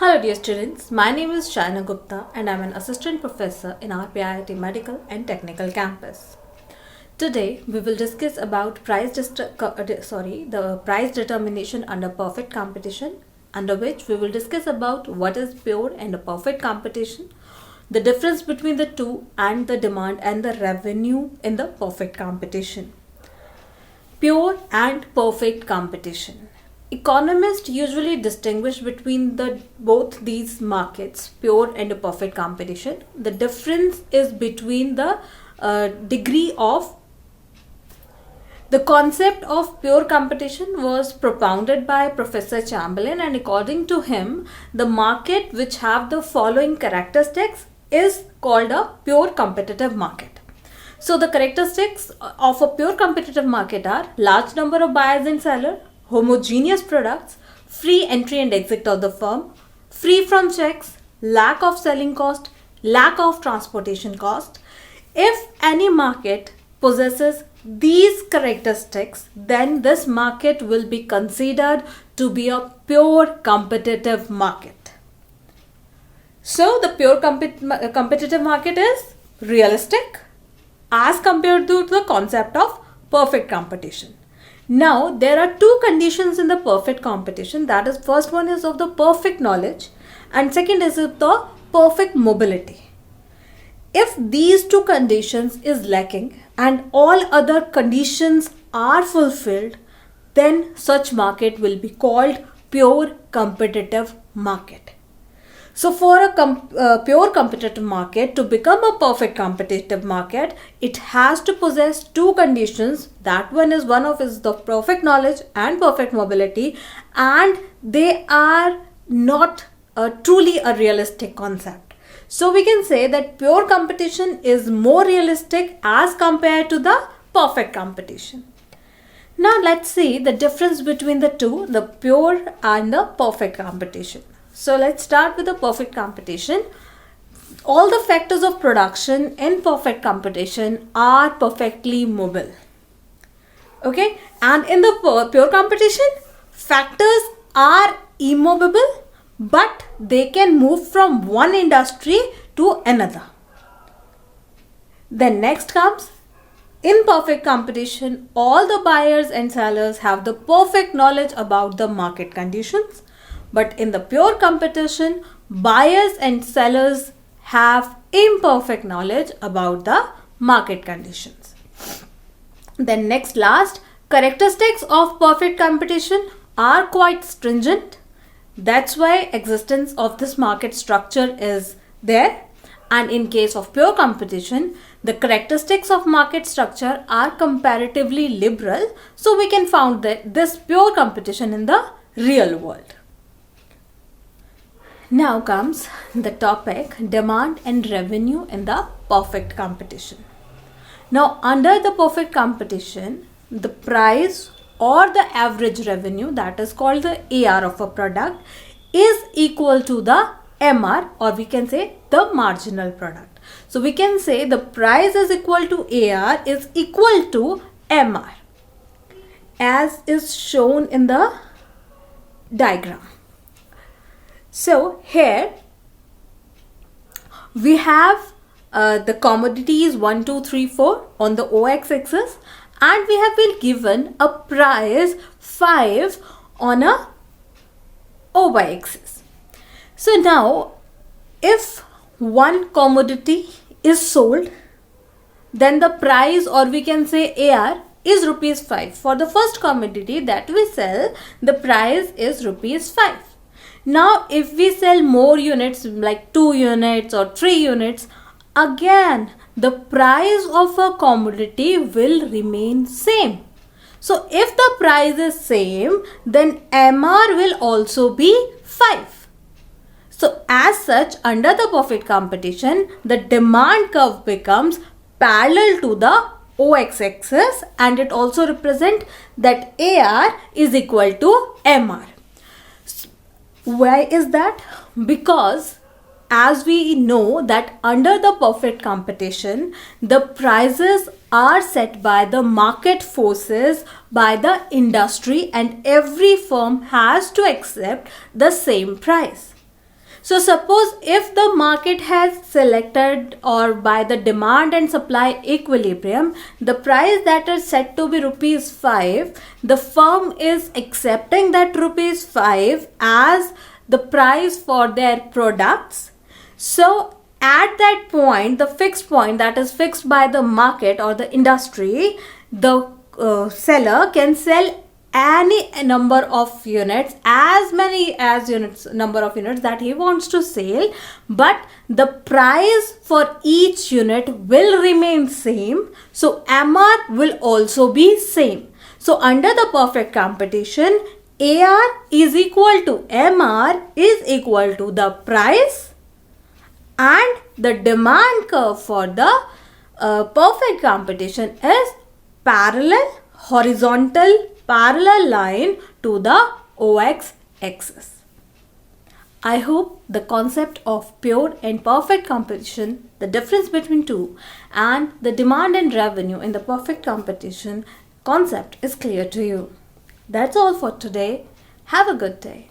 Hello dear students, my name is Shaina Gupta and I am an assistant professor in RPIIT Medical and Technical Campus. Today we will discuss about the price determination under perfect competition, under which we will discuss about what is pure and a perfect competition, the difference between the two and the demand and the revenue in the perfect competition. Pure and perfect competition. Economists usually distinguish between both these markets, pure and a perfect competition. The difference is between the degree of the concept of pure competition was propounded by Professor Chamberlain, and according to him, the market which have the following characteristics is called a pure competitive market. So the characteristics of a pure competitive market are large number of buyers and sellers, homogeneous products, free entry and exit of the firm, free from checks, lack of selling cost, lack of transportation cost. If any market possesses these characteristics, then this market will be considered to be a pure competitive market. So the pure competitive market is realistic as compared to the concept of perfect competition. Now, there are two conditions in the perfect competition. That is, first one is of the perfect knowledge and second is of the perfect mobility. If these two conditions is lacking and all other conditions are fulfilled, then such market will be called pure competitive market. So for a pure competitive market to become a perfect competitive market, it has to possess two conditions. That one is the perfect knowledge and perfect mobility, and they are not truly a realistic concept. So we can say that pure competition is more realistic as compared to the perfect competition. Now let's see the difference between the two, the pure and the perfect competition. So let's start with the perfect competition. All the factors of production in perfect competition are perfectly mobile. Okay, and in the pure competition, factors are immovable, but they can move from one industry to another. Then next comes, in perfect competition, all the buyers and sellers have the perfect knowledge about the market conditions. But in the pure competition, buyers and sellers have imperfect knowledge about the market conditions. Then last, characteristics of perfect competition are quite stringent. That's why existence of this market structure is there. And in case of pure competition, the characteristics of market structure are comparatively liberal. So we can found that this pure competition in the real world. Now comes the topic demand and revenue in the perfect competition. Now under the perfect competition, the price or the average revenue, that is called the AR of a product, is equal to the MR, or we can say the marginal product. So we can say the price is equal to AR is equal to MR, as is shown in the diagram. So here we have the commodities 1, 2, 3, 4 on the OX axis, and we have been given a price 5 on a OY axis. So now if one commodity is sold, then the price, or we can say AR, is rupees 5. For the first commodity that we sell, the price is rupees 5. Now if we sell more units like 2 units or 3 units, again the price of a commodity will remain same. So if the price is same, then MR will also be 5. So as such, under the perfect competition, the demand curve becomes parallel to the OX axis, and it also represents that AR is equal to MR. Why is that? Because as we know that under the perfect competition, the prices are set by the market forces, by the industry, and every firm has to accept the same price. So suppose if the market has selected, or by the demand and supply equilibrium, the price that is set to be rupees 5, the firm is accepting that rupees 5 as the price for their products. So at that point, the fixed point that is fixed by the market or the industry, the seller can sell any number of units, as many as number of units that he wants to sell, but the price for each unit will remain same. So MR will also be same. So under the perfect competition, AR is equal to MR is equal to the price, and the demand curve for the perfect competition is horizontal parallel line to the OX axis. I hope the concept of pure and perfect competition, the difference between two, and the demand and revenue in the perfect competition concept is clear to you. That's all for today. Have a good day.